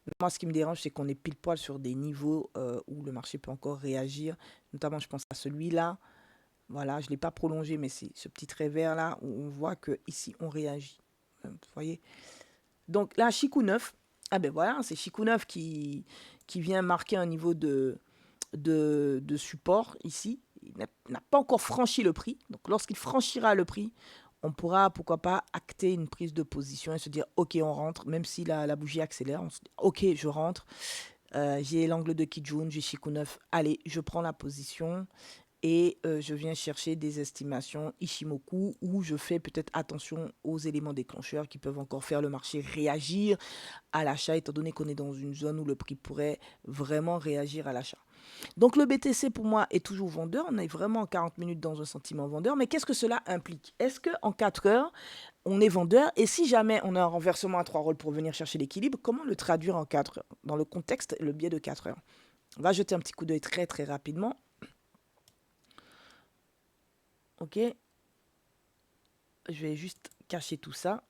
Mais moi, ce qui me dérange, c'est qu'on est pile poil sur des niveaux où le marché peut encore réagir. Notamment, je pense à celui-là. Voilà, je ne l'ai pas prolongé, mais c'est ce petit trait vert là où on voit qu'ici, on réagit. Vous voyez? Donc là, Shiku 9. Ah ben voilà, c'est Shiku 9 qui vient marquer un niveau de support ici. Il n'a pas encore franchi le prix. Donc lorsqu'il franchira le prix, on pourra, pourquoi pas, acter une prise de position et se dire, ok, on rentre, même si la bougie accélère, on se dit, ok, je rentre. J'ai l'angle de Kijun, j'ai Shiku 9. Allez, je prends la position et je viens chercher des estimations Ishimoku où je fais peut-être attention aux éléments déclencheurs qui peuvent encore faire le marché réagir à l'achat, étant donné qu'on est dans une zone où le prix pourrait vraiment réagir à l'achat. Donc le BTC pour moi est toujours vendeur, on est vraiment en 40 minutes dans un sentiment vendeur, mais qu'est-ce que cela implique? Est-ce qu'en 4 heures, on est vendeur et si jamais on a un renversement à 3 rôles pour venir chercher l'équilibre, comment le traduire en 4 heures? Dans le contexte, le biais de 4 heures. On va jeter un petit coup d'œil très très rapidement. Ok, je vais juste cacher tout ça.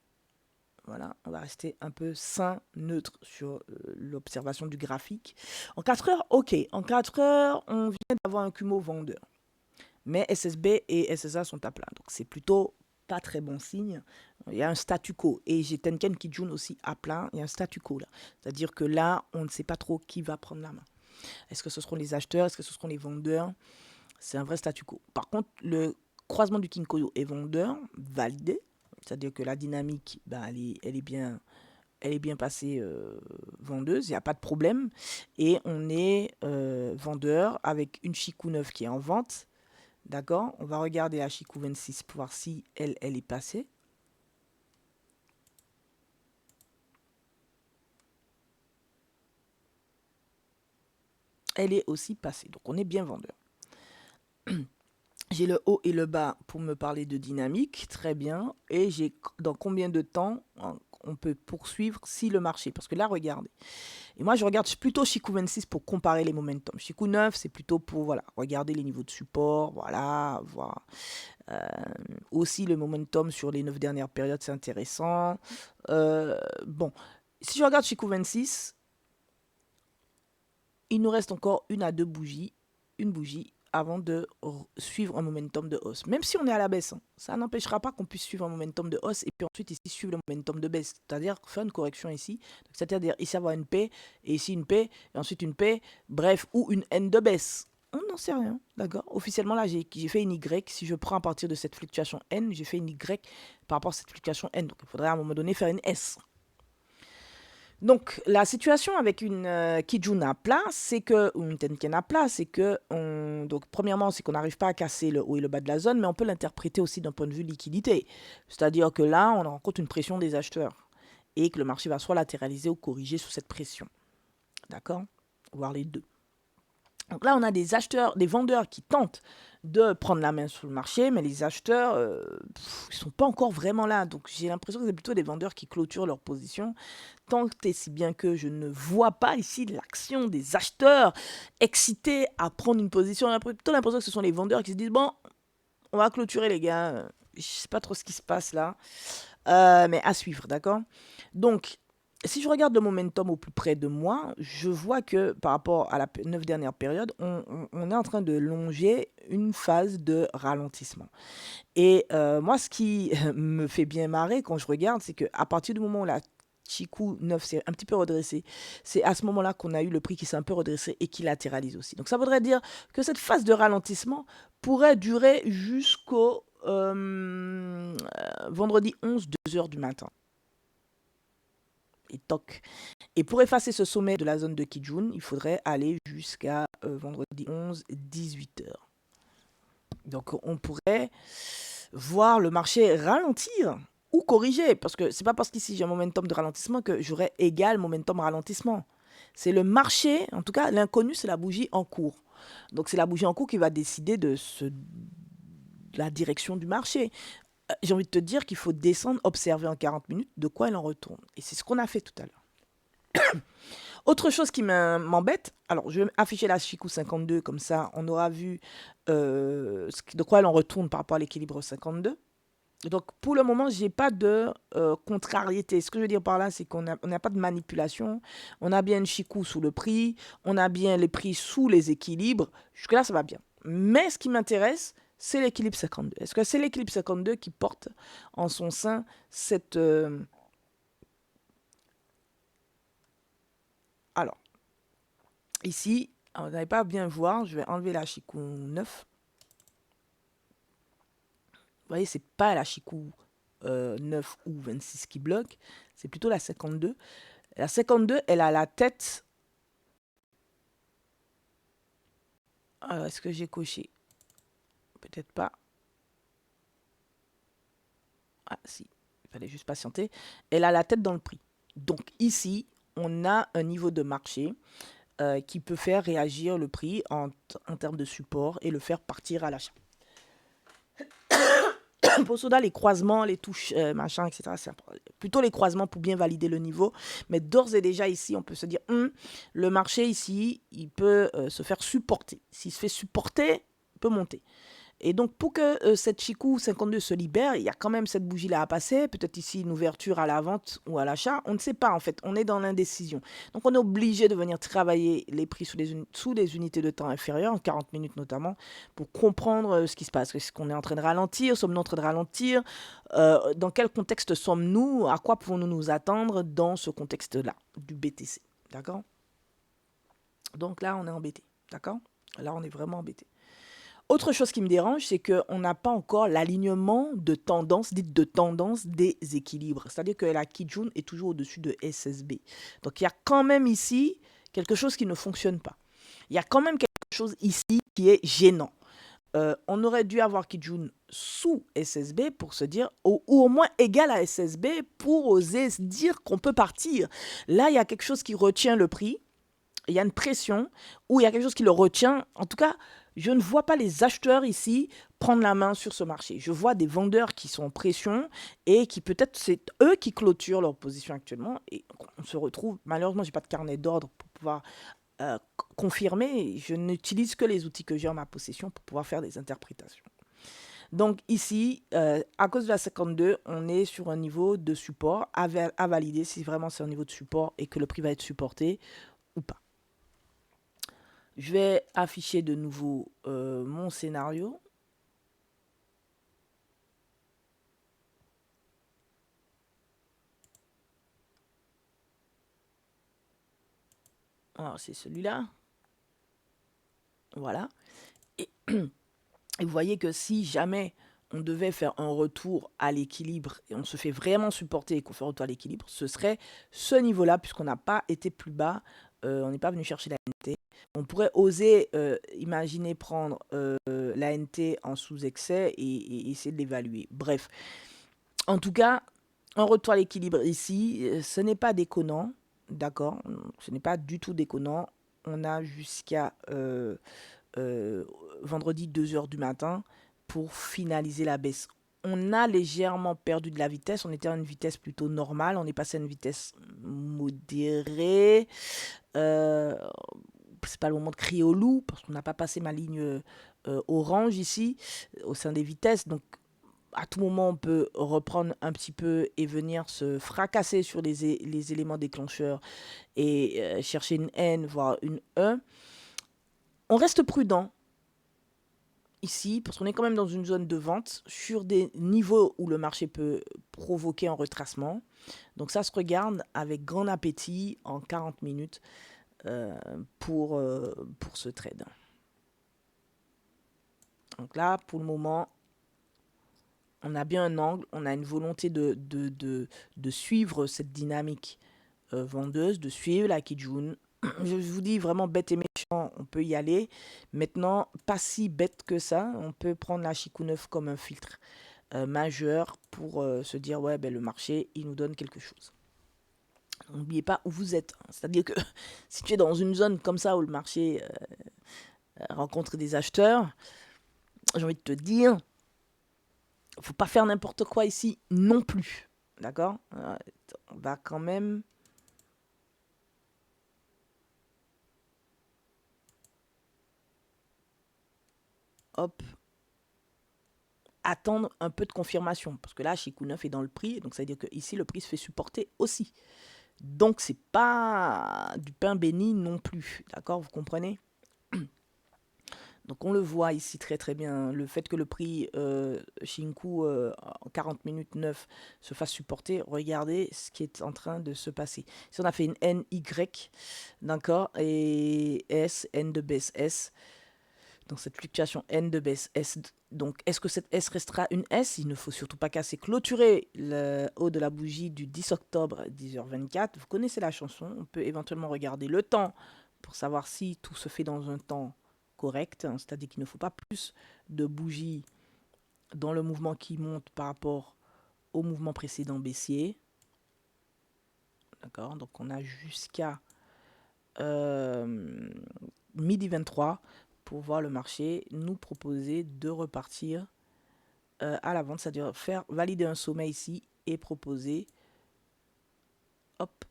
Voilà, on va rester un peu sain, neutre sur l'observation du graphique. En 4 heures, ok. En 4 heures, on vient d'avoir un Kumo vendeur. Mais SSB et SSA sont à plat. Donc c'est plutôt pas très bon signe. Il y a un statu quo. Et j'ai Tenken Kijun aussi à plein. Il y a un statu quo là. C'est-à-dire que là, on ne sait pas trop qui va prendre la main. Est-ce que ce seront les acheteurs? Est-ce que ce seront les vendeurs? C'est un vrai statu quo. Par contre, le croisement du Kinkoyo et vendeur, validé. C'est-à-dire que la dynamique, ben, elle est bien passée vendeuse, il n'y a pas de problème. Et on est vendeur avec une Chikou 9 qui est en vente. D'accord? On va regarder la Chikou 26 pour voir si elle est passée. Elle est aussi passée. Donc on est bien vendeur. J'ai le haut et le bas pour me parler de dynamique. Très bien. Et j'ai dans combien de temps on peut poursuivre si le marché. Parce que là, regardez. Et moi, je regarde plutôt Chikou 26 pour comparer les momentum. Chikou 9, c'est plutôt pour voilà, regarder les niveaux de support. Voilà, voir. Aussi, le momentum sur les 9 dernières périodes, c'est intéressant. Bon, si je regarde Chikou 26, il nous reste encore une à deux bougies. Une bougie avant de suivre un momentum de hausse. Même si on est à la baisse, hein, ça n'empêchera pas qu'on puisse suivre un momentum de hausse et puis ensuite ici suivre le momentum de baisse. C'est-à-dire faire une correction ici. C'est-à-dire ici avoir une paix et ici une paix et ensuite une paix. Bref, ou une N de baisse. On n'en sait rien, d'accord? Officiellement, là, j'ai fait une Y. Si je prends à partir de cette fluctuation N, j'ai fait une Y par rapport à cette fluctuation N. Donc, il faudrait à un moment donné faire une S. Donc, la situation avec une Kijun à plat, c'est que, ou une Tenken à plat, c'est que, donc, premièrement, c'est qu'on n'arrive pas à casser le haut et le bas de la zone, mais on peut l'interpréter aussi d'un point de vue liquidité. C'est-à-dire que là, on rencontre une pression des acheteurs et que le marché va soit latéraliser ou corriger sous cette pression. D'accord? Voir les deux. Donc là, on a des acheteurs, des vendeurs qui tentent de prendre la main sur le marché, mais les acheteurs, ils ne sont pas encore vraiment là. Donc j'ai l'impression que c'est plutôt des vendeurs qui clôturent leur position. Tant et si bien que je ne vois pas ici l'action des acheteurs excités à prendre une position. J'ai plutôt l'impression que ce sont les vendeurs qui se disent, bon, on va clôturer les gars. Je ne sais pas trop ce qui se passe là. Mais à suivre, d'accord? Donc, si je regarde le momentum au plus près de moi, je vois que par rapport à la 9 dernière période, on est en train de longer une phase de ralentissement. Et moi, ce qui me fait bien marrer quand je regarde, c'est qu'à partir du moment où la Chikou 9 s'est un petit peu redressée, c'est à ce moment-là qu'on a eu le prix qui s'est un peu redressé et qui latéralise aussi. Donc ça voudrait dire que cette phase de ralentissement pourrait durer jusqu'au vendredi 11, 2h du matin. Et toc. Et pour effacer ce sommet de la zone de Kijun, il faudrait aller jusqu'à vendredi 11, 18h. Donc on pourrait voir le marché ralentir ou corriger, parce que c'est pas parce qu'ici j'ai un momentum de ralentissement que j'aurai égal momentum ralentissement. C'est le marché, en tout cas l'inconnu, c'est la bougie en cours. Donc c'est la bougie en cours qui va décider de la direction du marché. J'ai envie de te dire qu'il faut descendre, observer en 40 minutes de quoi elle en retourne. Et c'est ce qu'on a fait tout à l'heure. Autre chose qui m'embête, alors je vais afficher la Chikou 52, comme ça on aura vu de quoi elle en retourne par rapport à l'équilibre 52. Donc pour le moment, je n'ai pas de contrariété. Ce que je veux dire par là, c'est qu'on n'a pas de manipulation. On a bien une Chikou sous le prix, on a bien les prix sous les équilibres. Jusque-là, ça va bien. Mais ce qui m'intéresse, c'est l'équilibre 52. Est-ce que c'est l'équilibre 52 qui porte en son sein cette... Alors, ici, vous n'allez pas bien voir, je vais enlever la Chikou 9. Vous voyez, c'est pas la Chikou 9 ou 26 qui bloque, c'est plutôt la 52. La 52, elle a la tête... Alors, est-ce que j'ai coché? Peut-être pas. Ah, si. Il fallait juste patienter. Elle a la tête dans le prix. Donc, ici, on a un niveau de marché qui peut faire réagir le prix en termes de support et le faire partir à l'achat. Pour cela, les croisements, les touches, machin, etc., c'est plutôt les croisements pour bien valider le niveau. Mais d'ores et déjà, ici, on peut se dire, le marché, ici, il peut se faire supporter. S'il se fait supporter, il peut monter. Et donc, pour que cette Chikou 52 se libère, il y a quand même cette bougie-là à passer. Peut-être ici une ouverture à la vente ou à l'achat. On ne sait pas, en fait. On est dans l'indécision. Donc, on est obligé de venir travailler les prix sous les unités de temps inférieures, en 40 minutes notamment, pour comprendre ce qui se passe. Est-ce qu'on est en train de ralentir? Sommes-nous en train de ralentir? Dans quel contexte sommes-nous? À quoi pouvons-nous nous attendre dans ce contexte-là du BTC? D'accord? Donc là, on est embêté. D'accord? Là, on est vraiment embêté. Autre chose qui me dérange, c'est qu'on n'a pas encore l'alignement de tendance, dite de tendance des équilibres. C'est-à-dire que la Kijun est toujours au-dessus de SSB. Donc il y a quand même ici quelque chose qui ne fonctionne pas. Il y a quand même quelque chose ici qui est gênant. On aurait dû avoir Kijun sous SSB pour se dire, ou au moins égal à SSB pour oser se dire qu'on peut partir. Là, il y a quelque chose qui retient le prix. Il y a une pression ou il y a quelque chose qui le retient. En tout cas, je ne vois pas les acheteurs ici prendre la main sur ce marché. Je vois des vendeurs qui sont en pression et qui peut-être c'est eux qui clôturent leur position actuellement. Et on se retrouve, malheureusement, je n'ai pas de carnet d'ordre pour pouvoir confirmer. Je n'utilise que les outils que j'ai en ma possession pour pouvoir faire des interprétations. Donc ici, à cause de la 52, on est sur un niveau de support à valider si vraiment c'est un niveau de support et que le prix va être supporté ou pas. Je vais afficher de nouveau mon scénario. Alors, c'est celui-là. Voilà. Et vous voyez que si jamais on devait faire un retour à l'équilibre et on se fait vraiment supporter et qu'on fait un retour à l'équilibre, ce serait ce niveau-là puisqu'on n'a pas été plus bas. On n'est pas venu chercher la NT. On pourrait oser imaginer prendre la NT en sous-excès et essayer de l'évaluer. Bref. En tout cas, un retour à l'équilibre ici, ce n'est pas déconnant. D'accord? Ce n'est pas du tout déconnant. On a jusqu'à vendredi 2h du matin pour finaliser la baisse. On a légèrement perdu de la vitesse. On était à une vitesse plutôt normale. On est passé à une vitesse modérée. C'est pas le moment de crier au loup parce qu'on n'a pas passé ma ligne orange ici au sein des vitesses. Donc à tout moment, on peut reprendre un petit peu et venir se fracasser sur les éléments déclencheurs et chercher une N, voire une E. On reste prudent ici, parce qu'on est quand même dans une zone de vente, sur des niveaux où le marché peut provoquer un retracement. Donc ça se regarde avec grand appétit en 40 minutes pour ce trade. Donc là, pour le moment, on a bien un angle, on a une volonté de suivre cette dynamique vendeuse, de suivre la Kijun. Je vous dis vraiment bête et méchant, on peut y aller. Maintenant, pas si bête que ça, on peut prendre la Chikou 9 comme un filtre majeur pour se dire, ouais, ben, le marché, il nous donne quelque chose. N'oubliez pas où vous êtes. C'est-à-dire que si tu es dans une zone comme ça où le marché rencontre des acheteurs, j'ai envie de te dire, faut pas faire n'importe quoi ici non plus. D'accord? On va quand même hop, attendre un peu de confirmation. Parce que là, Chikou 9 est dans le prix. Donc, ça veut dire qu'ici, le prix se fait supporter aussi. Donc, c'est pas du pain béni non plus. D'accord? Vous comprenez? Donc, on le voit ici très très bien. Le fait que le prix Shinku en 40 minutes 9 se fasse supporter. Regardez ce qui est en train de se passer. Ici, on a fait une NY. D'accord? Et S, N de baisse S. Dans cette fluctuation N de baisse S. Donc, est-ce que cette S restera une S? Il ne faut surtout pas casser. Clôturer le haut de la bougie du 10 octobre 10h24. Vous connaissez la chanson. On peut éventuellement regarder le temps pour savoir si tout se fait dans un temps correct. C'est-à-dire qu'il ne faut pas plus de bougies dans le mouvement qui monte par rapport au mouvement précédent baissier. D'accord? Donc, on a jusqu'à midi 23 pour voir le marché nous proposer de repartir à la vente, c'est-à-dire faire valider un sommet ici et proposer hop,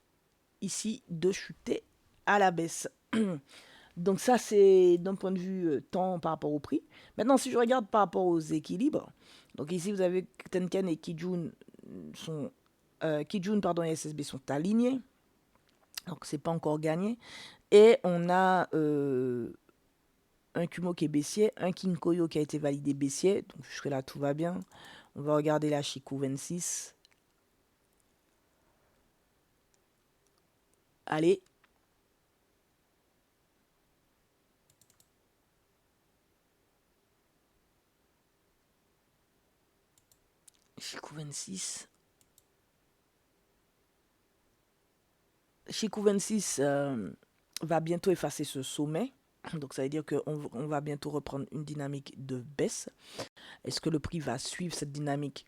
ici de chuter à la baisse. Donc ça, c'est d'un point de vue temps par rapport au prix. Maintenant, si je regarde par rapport aux équilibres, donc ici, vous avez Tenken et Kijun sont... Kijun, pardon, et SSB sont alignés. Donc, c'est pas encore gagné. Et on a un Kumo qui est baissier, un Kinkoyo qui a été validé baissier. Donc, jusque-là, tout va bien. On va regarder la Chikou 26. Allez. Chikou 26. Chikou 26 va bientôt effacer ce sommet. Donc ça veut dire qu'on va bientôt reprendre une dynamique de baisse. Est-ce que le prix va suivre cette dynamique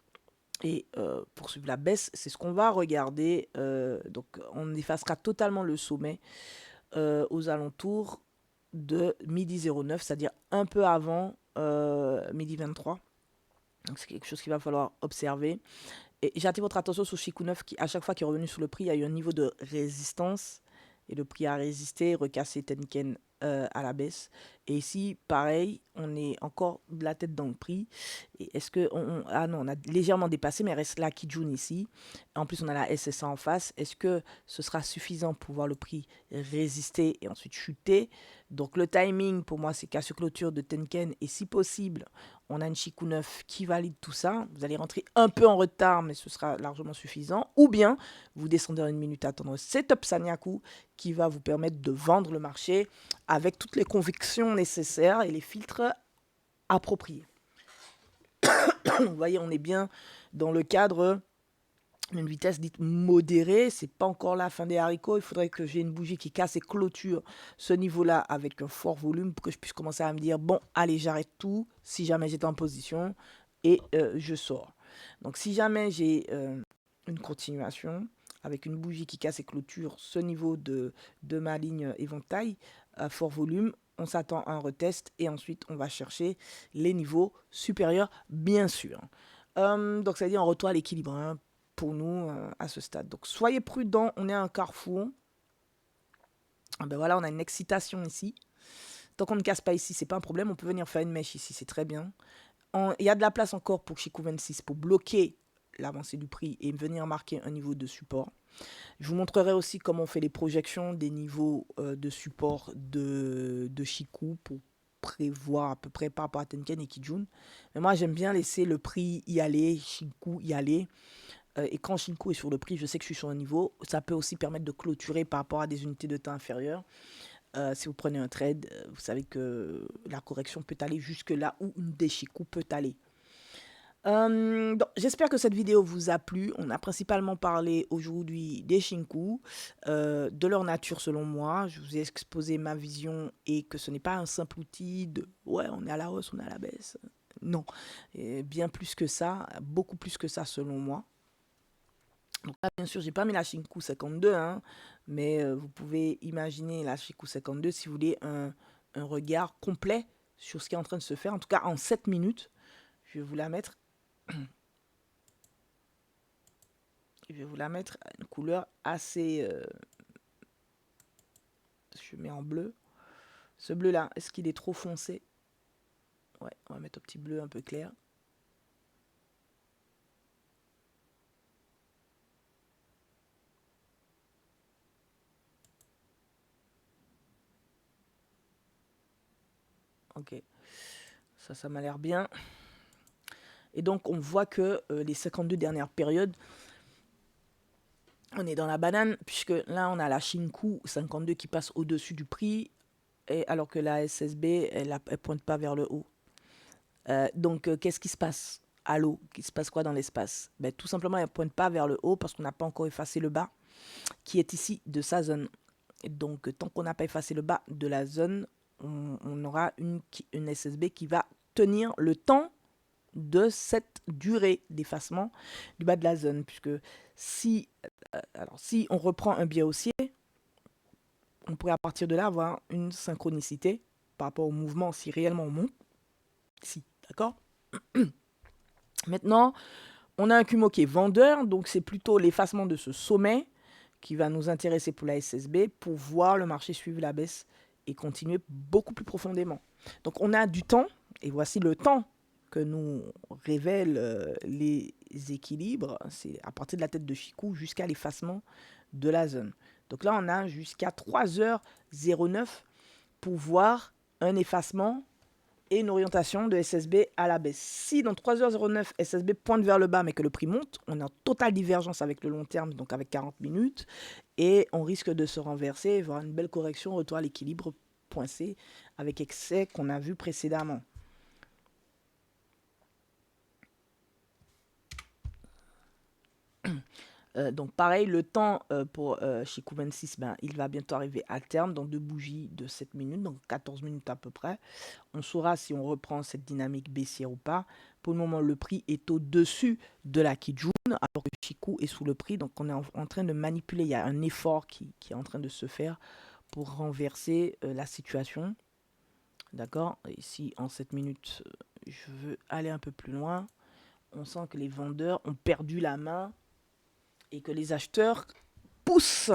et poursuivre la baisse? C'est ce qu'on va regarder. Donc on effacera totalement le sommet aux alentours de midi 09, c'est-à-dire un peu avant midi 23. Donc c'est quelque chose qu'il va falloir observer. Et j'attire votre attention sur Chikou 9 qui, à chaque fois qu'il est revenu sur le prix, il y a eu un niveau de résistance. Et le prix a résisté, recassé Tenken à la baisse. Et ici, pareil, on est encore de la tête dans le prix. Et est-ce que ah non, on a légèrement dépassé, mais il reste la Kijun ici. En plus, on a la SSA en face. Est-ce que ce sera suffisant pour voir le prix résister et ensuite chuter? Donc le timing, pour moi, c'est casse clôture de Tenken. Et si possible, on a une Chikou 9 qui valide tout ça. Vous allez rentrer un peu en retard, mais ce sera largement suffisant. Ou bien, vous descendez en une minute à attendre setup Sanyaku qui va vous permettre de vendre le marché avec toutes les convictions nécessaires et les filtres appropriés. Vous voyez, on est bien dans le cadre d'une vitesse dite modérée. C'est pas encore la fin des haricots. Il faudrait que j'ai une bougie qui casse et clôture ce niveau-là avec un fort volume pour que je puisse commencer à me dire, bon, allez, j'arrête tout si jamais j'étais en position et je sors. Donc, si jamais j'ai une continuation avec une bougie qui casse et clôture ce niveau de ma ligne éventail à fort volume, on s'attend à un retest et ensuite on va chercher les niveaux supérieurs, bien sûr. Donc, ça veut dire un retour à l'équilibre hein, pour nous à ce stade. Donc, soyez prudents, on est à un carrefour. Ben voilà, on a une excitation ici. Tant qu'on ne casse pas ici, c'est pas un problème. On peut venir faire une mèche ici, c'est très bien. Il y a de la place encore pour Chikou 26 pour bloquer l'avancée du prix et venir marquer un niveau de support. Je vous montrerai aussi comment on fait les projections des niveaux de support de Chikou pour prévoir à peu près par rapport à Tenken et Kijun. Mais moi, j'aime bien laisser le prix y aller, Chikou y aller. Et quand Chikou est sur le prix, je sais que je suis sur un niveau. Ça peut aussi permettre de clôturer par rapport à des unités de temps inférieures. Si vous prenez un trade, vous savez que la correction peut aller jusque là où une des Chikou peut aller. J'espère que cette vidéo vous a plu. On a principalement parlé aujourd'hui des Shinku, de leur nature selon moi. Je vous ai exposé ma vision et que ce n'est pas un simple outil de ouais, on est à la hausse, on est à la baisse. Non, et bien plus que ça, beaucoup plus que ça selon moi. Donc là, bien sûr, j'ai pas mis la Shinku 52, hein, mais vous pouvez imaginer la Shinku 52 si vous voulez un regard complet sur ce qui est en train de se faire. En tout cas, en 7 minutes, je vais vous la mettre. Je vais vous la mettre à une couleur assez... je mets en bleu. Ce bleu-là, est-ce qu'il est trop foncé? Ouais, on va mettre un petit bleu un peu clair. Ok, ça m'a l'air bien. Et donc, on voit que les 52 dernières périodes, on est dans la banane, puisque là, on a la Shinku 52 qui passe au-dessus du prix, et alors que la SSB, elle pointe pas vers le haut. Donc, qu'est-ce qui se passe à l'eau? Il se passe quoi dans l'espace? Ben, tout simplement, elle pointe pas vers le haut parce qu'on n'a pas encore effacé le bas, qui est ici de sa zone. Et donc, tant qu'on n'a pas effacé le bas de la zone, on aura une SSB qui va tenir le temps de cette durée d'effacement du bas de la zone, puisque si on reprend un biais haussier, on pourrait à partir de là avoir une synchronicité par rapport au mouvement si réellement on monte ici, d'accord. Maintenant, on a un Kumo qui est vendeur, donc c'est plutôt l'effacement de ce sommet qui va nous intéresser pour la SSB pour voir le marché suivre la baisse et continuer beaucoup plus profondément. Donc on a du temps, et voici le temps que nous révèlent les équilibres. C'est à partir de la tête de Chikou jusqu'à l'effacement de la zone. Donc là, on a jusqu'à 3h09 pour voir un effacement et une orientation de SSB à la baisse. Si dans 3h09, SSB pointe vers le bas mais que le prix monte, on est en totale divergence avec le long terme, donc avec 40 minutes, et on risque de se renverser et voir une belle correction, retour à l'équilibre poincé avec excès qu'on a vu précédemment. Donc pareil, le temps pour Chikou 26, il va bientôt arriver à terme dans 2 bougies de 7 minutes, donc 14 minutes à peu près. On saura si on reprend cette dynamique baissière ou pas. Pour le moment, le prix est au-dessus de la Kijun, alors que Chikou est sous le prix. Donc on est en train de manipuler, il y a un effort qui est en train de se faire pour renverser la situation. D'accord? Ici, en 7 minutes, je veux aller un peu plus loin. On sent que les vendeurs ont perdu la main et que les acheteurs poussent.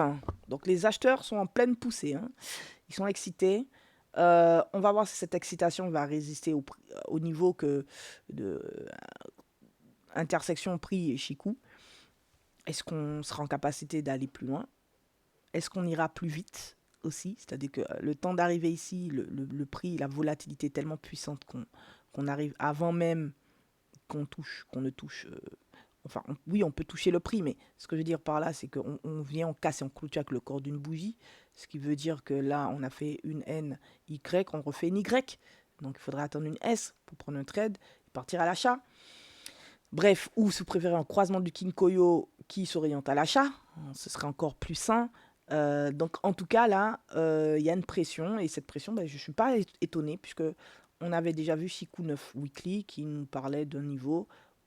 Donc les acheteurs sont en pleine poussée. Hein. Ils sont excités. On va voir si cette excitation va résister au niveau que de intersection prix et Chikou. Est-ce qu'on sera en capacité d'aller plus loin? Est-ce qu'on ira plus vite aussi? C'est-à-dire que le temps d'arriver ici, le prix, la volatilité est tellement puissante qu'on arrive avant même qu'on ne touche enfin, oui, on peut toucher le prix, mais ce que je veux dire par là, c'est qu'on vient, on casse et on clôture avec le corps d'une bougie, ce qui veut dire que là, on a fait une N, Y, on refait une Y. Donc, il faudra attendre une S pour prendre un trade et partir à l'achat. Bref, ou si vous préférez un croisement du Kinkoyo qui s'oriente à l'achat, ce serait encore plus sain. Donc, en tout cas, là, il y a une pression, et cette pression, je ne suis pas étonné, puisque on avait déjà vu Chikou 9 Weekly qui nous parlait d'un niveau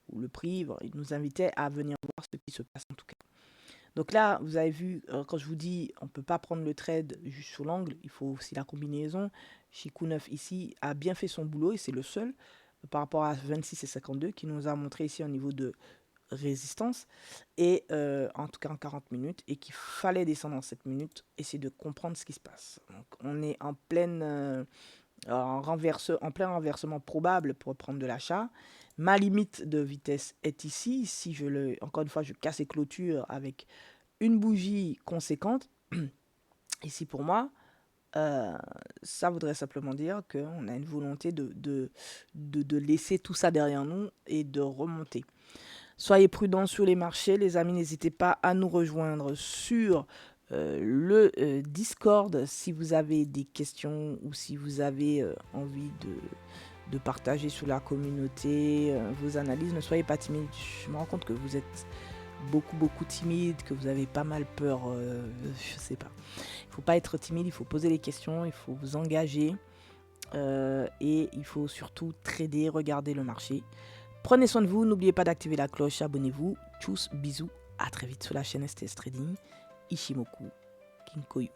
où le prix, il nous invitait à venir voir ce qui se passe en tout cas. Donc là, vous avez vu, quand je vous dis, on ne peut pas prendre le trade juste sur l'angle, il faut aussi la combinaison. Chikou 9 ici a bien fait son boulot et c'est le seul par rapport à 26 et 52 qui nous a montré ici un niveau de résistance et en tout cas en 40 minutes et qu'il fallait descendre en 7 minutes, essayer de comprendre ce qui se passe. Donc on est en plein renversement probable pour prendre de l'achat. Ma limite de vitesse est ici. Si encore une fois, je casse les clôtures avec une bougie conséquente, ici pour moi, ça voudrait simplement dire qu'on a une volonté de laisser tout ça derrière nous et de remonter. Soyez prudents sur les marchés, les amis. N'hésitez pas à nous rejoindre sur le Discord si vous avez des questions ou si vous avez envie de partager sur la communauté vos analyses. Ne soyez pas timide. Je me rends compte que vous êtes beaucoup timide, que vous avez pas mal peur. Je sais pas. Il faut pas être timide, il faut poser les questions, il faut vous engager et il faut surtout trader, regarder le marché. Prenez soin de vous, n'oubliez pas d'activer la cloche, abonnez-vous. Tchuss, bisous, à très vite sur la chaîne STS Trading. Ichimoku Kinkoyu.